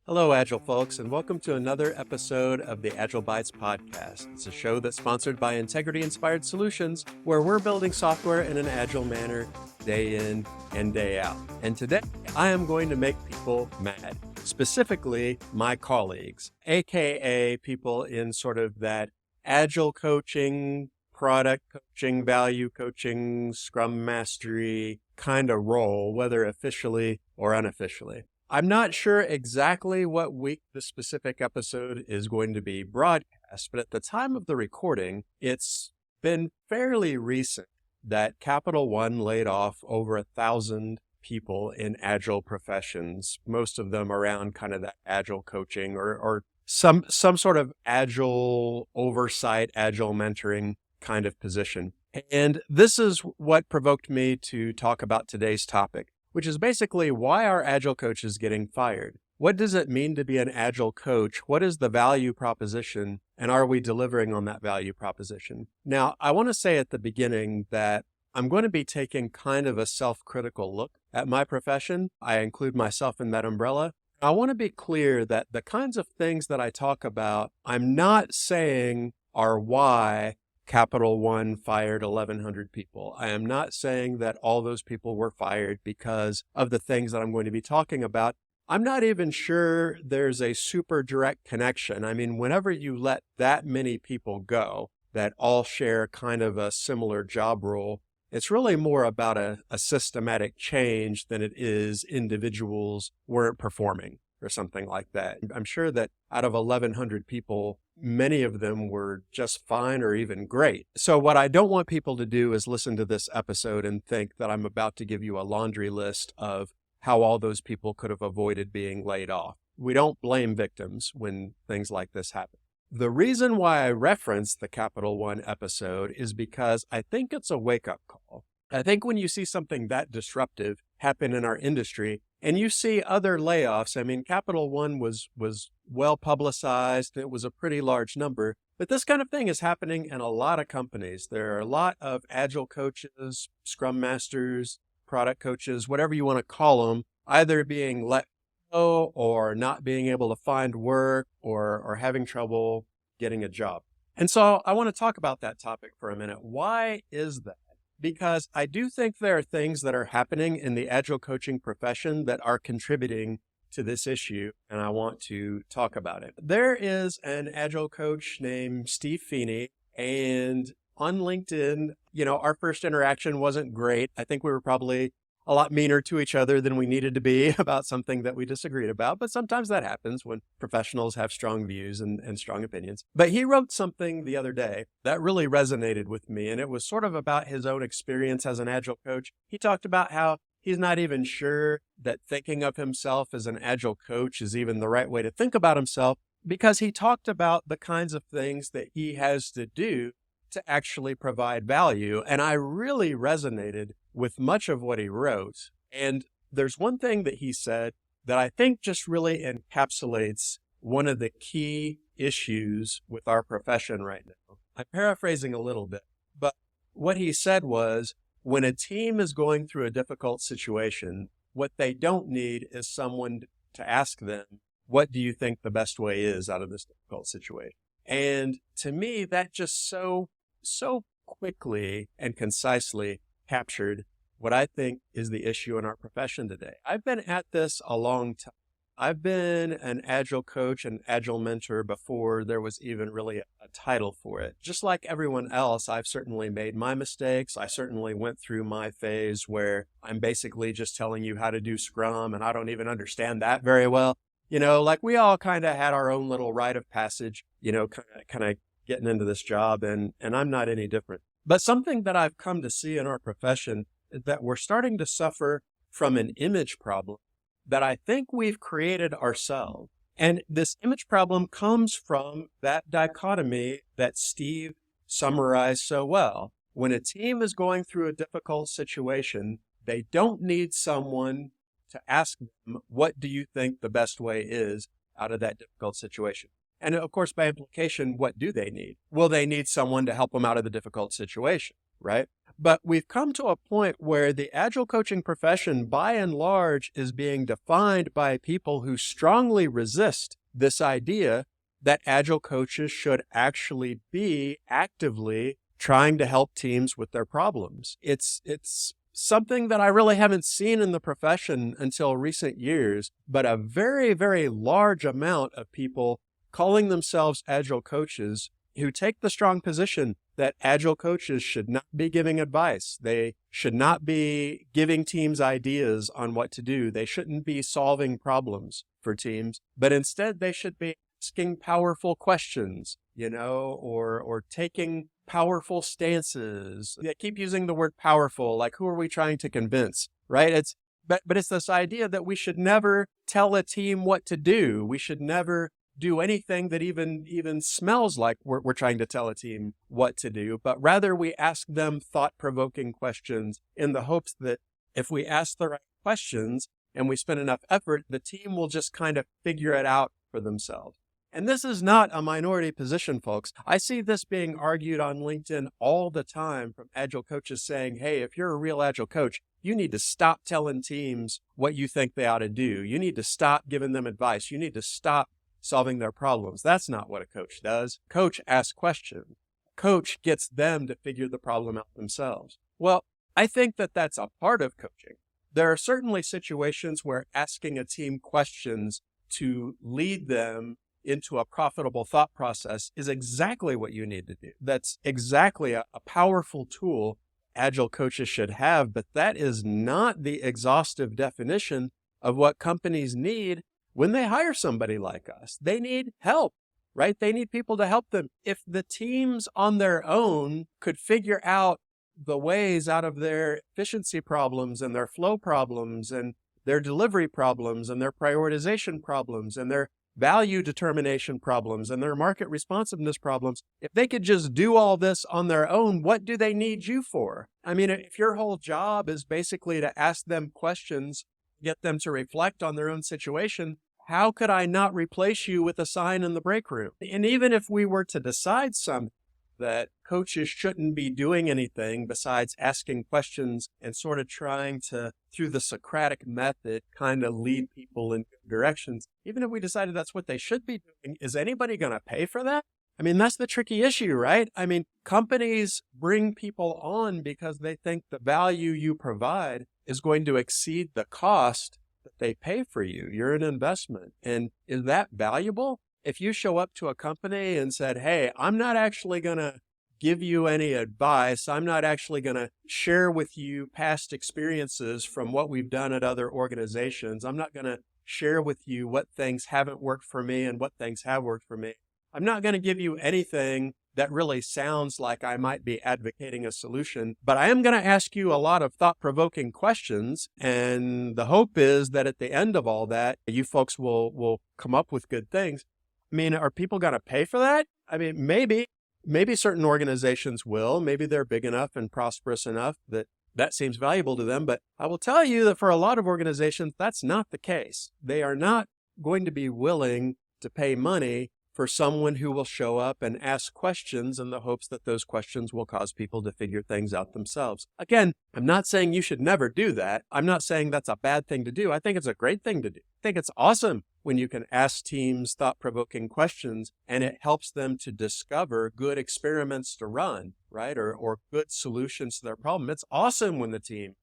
Hello, Agile folks, and welcome to another episode of the Agile Bytes podcast. It's a show that's sponsored by Integrity Inspired Solutions, where we're building software in an agile manner day in and day out. And today, I am going to make people mad, specifically my colleagues, aka people in sort of that agile coaching, product coaching, value coaching, scrum mastery kind of role, whether officially or unofficially. I'm not sure exactly what week the specific episode is going to be broadcast, but at the time of the recording, it's been fairly recent that Capital One laid off over 1,000 people in agile professions, most of them around kind of that agile coaching or some sort of agile oversight, agile mentoring kind of position. And this is what provoked me to talk about today's topic, which is basically why are agile coaches getting fired? What does it mean to be an agile coach? What is the value proposition? And are we delivering on that value proposition? Now, I want to say at the beginning that I'm going to be taking kind of a self-critical look at my profession. I include myself in that umbrella. I want to be clear that the kinds of things that I talk about, I'm not saying are why Capital One fired 1,100 people. I am not saying that all those people were fired because of the things that I'm going to be talking about. I'm not even sure there's a super direct connection. I mean, whenever you let that many people go that all share kind of a similar job role, it's really more about a systematic change than it is individuals weren't performing or something like that. I'm sure that out of 1,100 people, many of them were just fine or even great. So what I don't want people to do is listen to this episode and think that I'm about to give you a laundry list of how all those people could have avoided being laid off. We don't blame victims when things like this happen. The reason why I reference the Capital One episode is because I think it's a wake-up call. I think when you see something that disruptive happen in our industry and you see other layoffs, I mean, Capital One was well publicized. It was a pretty large number, but this kind of thing is happening in a lot of companies. There are a lot of agile coaches, scrum masters, product coaches, whatever you want to call them, either being let go or not being able to find work or having trouble getting a job. And so I want to talk about that topic for a minute. Why is that? Because I do think there are things that are happening in the agile coaching profession that are contributing to this issue, and I want to talk about it. There is an agile coach named Steve Feeney, and on LinkedIn, our first interaction wasn't great. I think we were probably a lot meaner to each other than we needed to be about something that we disagreed about. But sometimes that happens when professionals have strong views and strong opinions. But he wrote something the other day that really resonated with me. And it was sort of about his own experience as an agile coach. He talked about how he's not even sure that thinking of himself as an agile coach is even the right way to think about himself, because he talked about the kinds of things that he has to do to actually provide value. And I really resonated with much of what he wrote. And there's one thing that he said that I think just really encapsulates one of the key issues with our profession right now. I'm paraphrasing a little bit, but what he said was, when a team is going through a difficult situation, what they don't need is someone to ask them, what do you think the best way is out of this difficult situation? And to me, that just so quickly and concisely captured what I think is the issue in our profession today. I've been at this a long time. I've been an agile coach and agile mentor before there was even really a title for it. Just like everyone else, I've certainly made my mistakes. I certainly went through my phase where I'm basically just telling you how to do Scrum and I don't even understand that very well. Like we all kind of had our own little rite of passage, kind of getting into this job, and I'm not any different. But something that I've come to see in our profession is that we're starting to suffer from an image problem that I think we've created ourselves. And this image problem comes from that dichotomy that Steve summarized so well. When a team is going through a difficult situation, they don't need someone to ask them, what do you think the best way is out of that difficult situation? And of course, by implication, what do they need? Well, they need someone to help them out of the difficult situation, right? But we've come to a point where the Agile coaching profession, by and large, is being defined by people who strongly resist this idea that Agile coaches should actually be actively trying to help teams with their problems. It's something that I really haven't seen in the profession until recent years, but a very, very large amount of people calling themselves Agile coaches who take the strong position that Agile coaches should not be giving advice. They should not be giving teams ideas on what to do. They shouldn't be solving problems for teams, but instead they should be asking powerful questions, or taking powerful stances. They keep using the word powerful, like who are we trying to convince, right? But it's this idea that we should never tell a team what to do. We should never do anything that even smells like we're trying to tell a team what to do, but rather we ask them thought-provoking questions in the hopes that if we ask the right questions and we spend enough effort, the team will just kind of figure it out for themselves. And this is not a minority position, folks. I see this being argued on LinkedIn all the time from Agile coaches saying, hey, if you're a real Agile coach, you need to stop telling teams what you think they ought to do. You need to stop giving them advice. You need to stop solving their problems. That's not what a coach does. Coach asks questions. Coach gets them to figure the problem out themselves. Well, I think that that's a part of coaching. There are certainly situations where asking a team questions to lead them into a profitable thought process is exactly what you need to do. That's exactly a powerful tool Agile coaches should have, but that is not the exhaustive definition of what companies need when they hire somebody like us. They need help, right? They need people to help them. If the teams on their own could figure out the ways out of their efficiency problems and their flow problems and their delivery problems and their prioritization problems and their value determination problems and their market responsiveness problems, if they could just do all this on their own, what do they need you for? I mean, if your whole job is basically to ask them questions, get them to reflect on their own situation, how could I not replace you with a sign in the break room? And even if we were to decide that coaches shouldn't be doing anything besides asking questions and sort of trying to, through the Socratic method, kind of lead people in good directions, even if we decided that's what they should be doing, is anybody going to pay for that? I mean, that's the tricky issue, right? I mean, companies bring people on because they think the value you provide is going to exceed the cost that they pay for you. You're an investment. And is that valuable? If you show up to a company and said, hey, I'm not actually going to give you any advice. I'm not actually going to share with you past experiences from what we've done at other organizations. I'm not going to share with you what things haven't worked for me and what things have worked for me. I'm not going to give you anything that really sounds like I might be advocating a solution, but I am going to ask you a lot of thought-provoking questions. And the hope is that at the end of all that, you folks will come up with good things. I mean, are people going to pay for that? I mean, maybe certain organizations will. Maybe they're big enough and prosperous enough that seems valuable to them. But I will tell you that for a lot of organizations, that's not the case. They are not going to be willing to pay money for someone who will show up and ask questions in the hopes that those questions will cause people to figure things out themselves. Again, I'm not saying you should never do that. I'm not saying that's a bad thing to do. I think it's a great thing to do. I think it's awesome when you can ask teams thought-provoking questions and it helps them to discover good experiments to run, right? Or good solutions to their problem. It's awesome when the team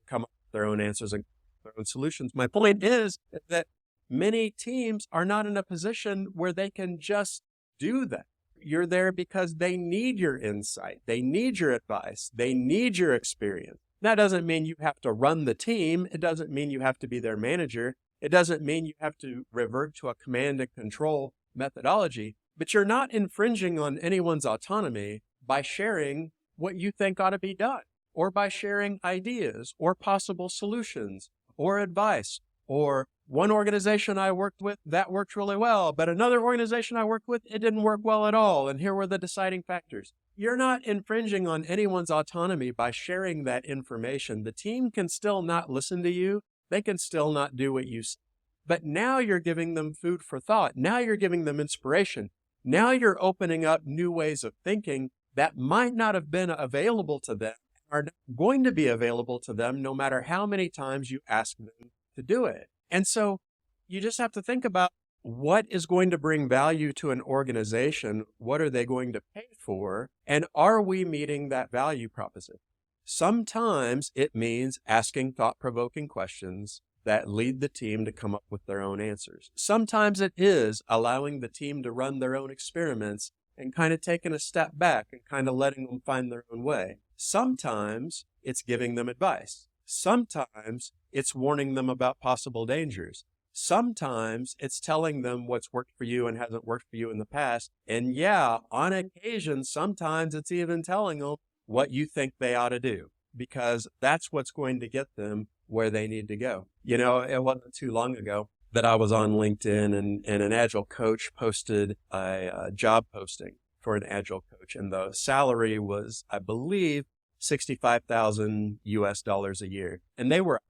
come up with their own answers and their own solutions. My point is that many teams are not in a position where they can just do that. You're there because they need your insight. They need your advice. They need your experience. That doesn't mean you have to run the team. It doesn't mean you have to be their manager. It doesn't mean you have to revert to a command and control methodology, but you're not infringing on anyone's autonomy by sharing what you think ought to be done, or by sharing ideas or possible solutions or advice. Or one organization I worked with, that worked really well, but another organization I worked with, it didn't work well at all. And here were the deciding factors. You're not infringing on anyone's autonomy by sharing that information. The team can still not listen to you. They can still not do what you say. But now you're giving them food for thought. Now you're giving them inspiration. Now you're opening up new ways of thinking that might not have been available to them are not going to be available to them no matter how many times you ask them to do it. And so you just have to think about what is going to bring value to an organization? What are they going to pay for? And are we meeting that value proposition? Sometimes it means asking thought-provoking questions that lead the team to come up with their own answers. Sometimes it is allowing the team to run their own experiments and kind of taking a step back and kind of letting them find their own way. Sometimes it's giving them advice. Sometimes it's warning them about possible dangers. Sometimes it's telling them what's worked for you and hasn't worked for you in the past. And yeah, on occasion, sometimes it's even telling them what you think they ought to do, because that's what's going to get them where they need to go. You know, it wasn't too long ago that I was on LinkedIn and an Agile coach posted a job posting for an Agile coach. And the salary was, I believe, $65,000 a year. And they were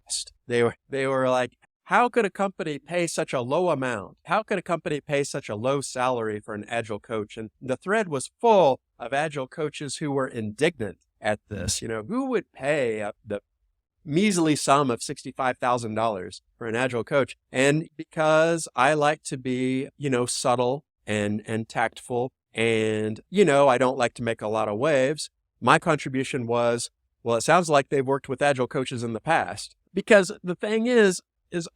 asked. They were like, how could a company pay such a low amount? How could a company pay such a low salary for an Agile coach? And the thread was full of Agile coaches who were indignant at this. You know, who would pay the measly sum of $65,000 for an Agile coach? And because I like to be, subtle and tactful, and, I don't like to make a lot of waves, my contribution was, well, it sounds like they've worked with Agile coaches in the past. Because the thing is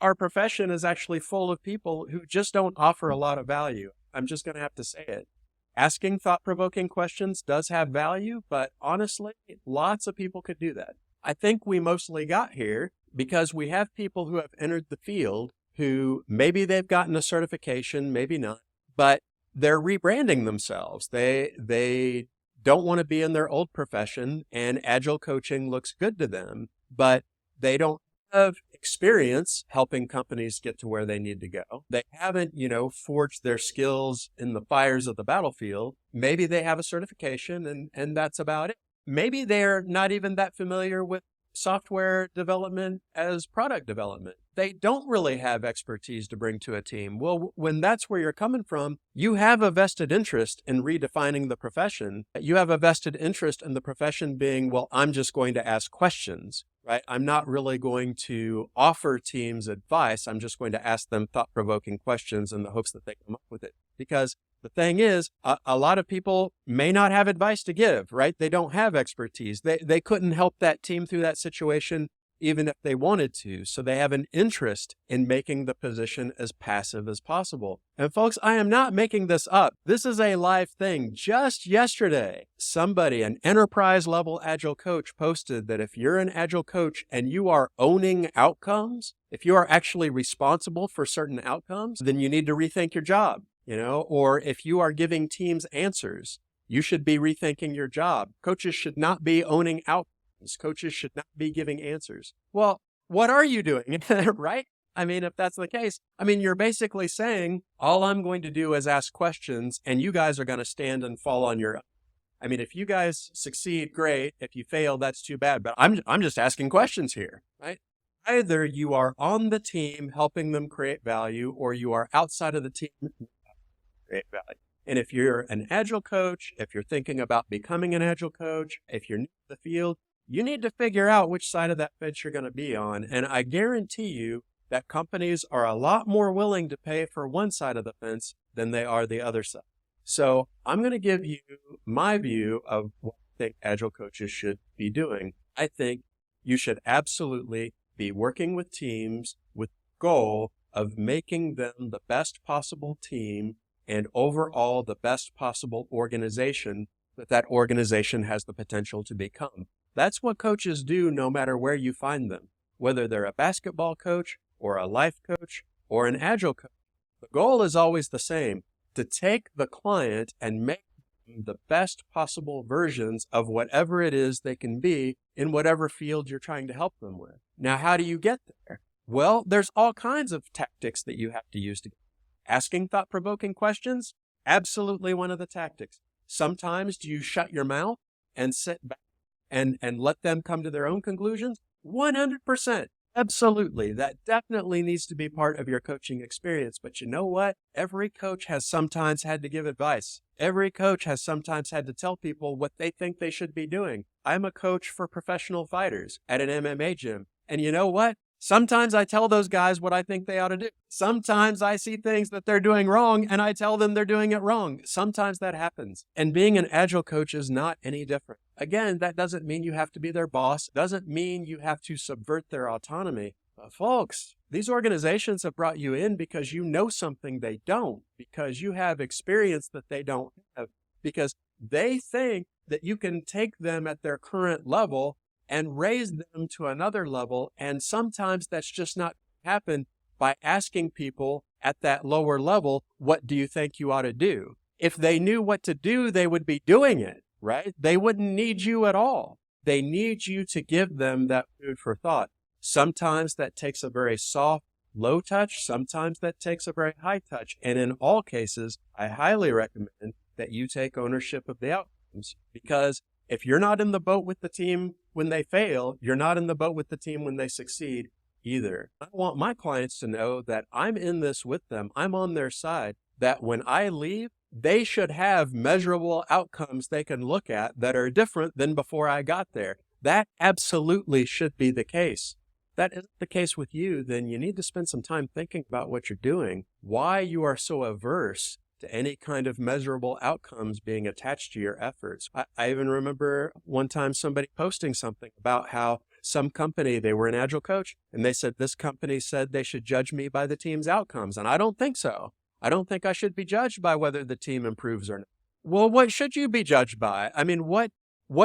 our profession is actually full of people who just don't offer a lot of value. I'm just going to have to say it. Asking thought-provoking questions does have value, but honestly, lots of people could do that. I think we mostly got here because we have people who have entered the field who maybe they've gotten a certification, maybe not, but they're rebranding themselves. They don't want to be in their old profession, and Agile coaching looks good to them, but they don't have experience helping companies get to where they need to go. They haven't, forged their skills in the fires of the battlefield. Maybe they have a certification and that's about it. Maybe they're not even that familiar with software development as product development. They don't really have expertise to bring to a team. Well, when that's where you're coming from, you have a vested interest in redefining the profession. You have a vested interest in the profession being, well, I'm just going to ask questions, right? I'm not really going to offer teams advice. I'm just going to ask them thought-provoking questions in the hopes that they come up with it. Because the thing is, a lot of people may not have advice to give, right? They don't have expertise. They couldn't help that team through that situation even if they wanted to. So they have an interest in making the position as passive as possible. And folks, I am not making this up. This is a live thing. Just yesterday, somebody, an enterprise level Agile coach, posted that if you're an Agile coach and you are owning outcomes, if you are actually responsible for certain outcomes, then you need to rethink your job. Or if you are giving teams answers, you should be rethinking your job. Coaches should not be owning outcomes. Coaches should not be giving answers. Well, what are you doing, right? I mean, if that's the case, you're basically saying, all I'm going to do is ask questions and you guys are going to stand and fall on your own. If you guys succeed, great. If you fail, that's too bad. But I'm just asking questions here, right? Either you are on the team helping them create value, or you are outside of the team create value. And if you're an Agile coach, if you're thinking about becoming an Agile coach, if you're new to the field, you need to figure out which side of that fence you're going to be on. And I guarantee you that companies are a lot more willing to pay for one side of the fence than they are the other side. So I'm going to give you my view of what I think Agile coaches should be doing. I think you should absolutely be working with teams with the goal of making them the best possible team and overall the best possible organization that organization has the potential to become. That's what coaches do no matter where you find them, whether they're a basketball coach or a life coach or an Agile coach. The goal is always the same, to take the client and make them the best possible versions of whatever it is they can be in whatever field you're trying to help them with. Now, how do you get there? Well, there's all kinds of tactics that you have to use to asking thought-provoking questions, absolutely one of the tactics. Sometimes do you shut your mouth and sit back and let them come to their own conclusions? 100%. Absolutely. That definitely needs to be part of your coaching experience. But you know what? Every coach has sometimes had to give advice. Every coach has sometimes had to tell people what they think they should be doing. I'm a coach for professional fighters at an MMA gym. And you know what? Sometimes I tell those guys what I think they ought to do. Sometimes I see things that they're doing wrong and I tell them they're doing it wrong. Sometimes that happens. And being an Agile coach is not any different. Again, that doesn't mean you have to be their boss. Doesn't mean you have to subvert their autonomy. But folks, these organizations have brought you in because you know something they don't, because you have experience that they don't have, because they think that you can take them at their current level and raise them to another level. And sometimes that's just not happen by asking people at that lower level, what do you think you ought to do? If they knew what to do, they would be doing it, right? They wouldn't need you at all. They need you to give them that food for thought. Sometimes that takes a very soft, low touch. Sometimes that takes a very high touch. And in all cases, I highly recommend that you take ownership of the outcomes, because if you're not in the boat with the team when they fail, you're not in the boat with the team when they succeed either. I want my clients to know that I'm in this with them. I'm on their side, that when I leave, they should have measurable outcomes they can look at that are different than before I got there. That absolutely should be the case. If that isn't the case with you, then you need to spend some time thinking about what you're doing, why you are so averse to any kind of measurable outcomes being attached to your efforts. I even remember one time somebody posting something about how some company, they were an Agile coach, and they said, this company said they should judge me by the team's outcomes. And I don't think so. I don't think I should be judged by whether the team improves or not. Well, what should you be judged by? I mean, what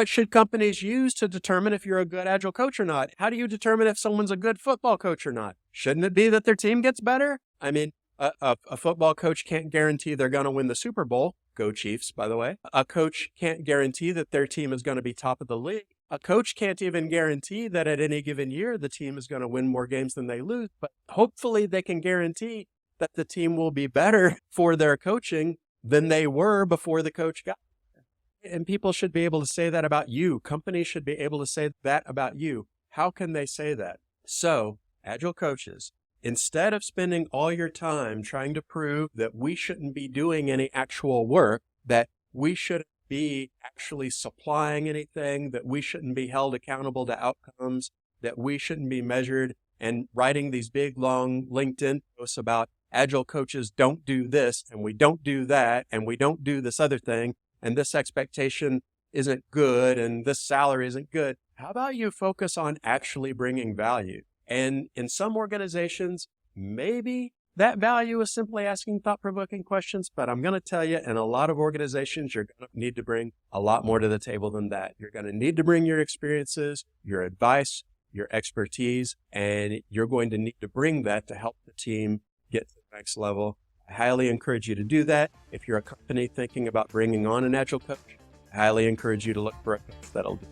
should companies use to determine if you're a good Agile coach or not? How do you determine if someone's a good football coach or not? Shouldn't it be that their team gets better? I mean, a football coach can't guarantee they're going to win the Super Bowl. Go Chiefs, by the way. A coach can't guarantee that their team is going to be top of the league. A coach can't even guarantee that at any given year the team is going to win more games than they lose. But hopefully they can guarantee that the team will be better for their coaching than they were before the coach got there. And people should be able to say that about you. Companies should be able to say that about you. How can they say that? So, Agile coaches, instead of spending all your time trying to prove that we shouldn't be doing any actual work, that we shouldn't be actually supplying anything, that we shouldn't be held accountable to outcomes, that we shouldn't be measured, and writing these big, long LinkedIn posts about Agile coaches don't do this, and we don't do that, and we don't do this other thing, and this expectation isn't good, and this salary isn't good. How about you focus on actually bringing value? And in some organizations, maybe that value is simply asking thought-provoking questions, but I'm going to tell you, in a lot of organizations, you're going to need to bring a lot more to the table than that. You're going to need to bring your experiences, your advice, your expertise, and you're going to need to bring that to help the team get to the next level. I highly encourage you to do that. If you're a company thinking about bringing on an Agile coach, I highly encourage you to look for a coach that'll do it.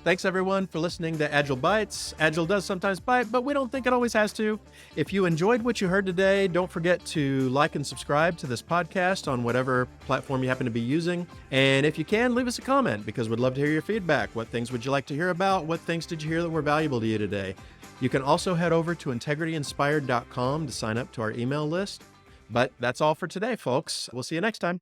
Thanks everyone for listening to Agile Bites. Agile does sometimes bite, but we don't think it always has to. If you enjoyed what you heard today, don't forget to like and subscribe to this podcast on whatever platform you happen to be using. And if you can, leave us a comment, because we'd love to hear your feedback. What things would you like to hear about? What things did you hear that were valuable to you today? You can also head over to integrityinspired.com to sign up to our email list. But that's all for today, folks. We'll see you next time.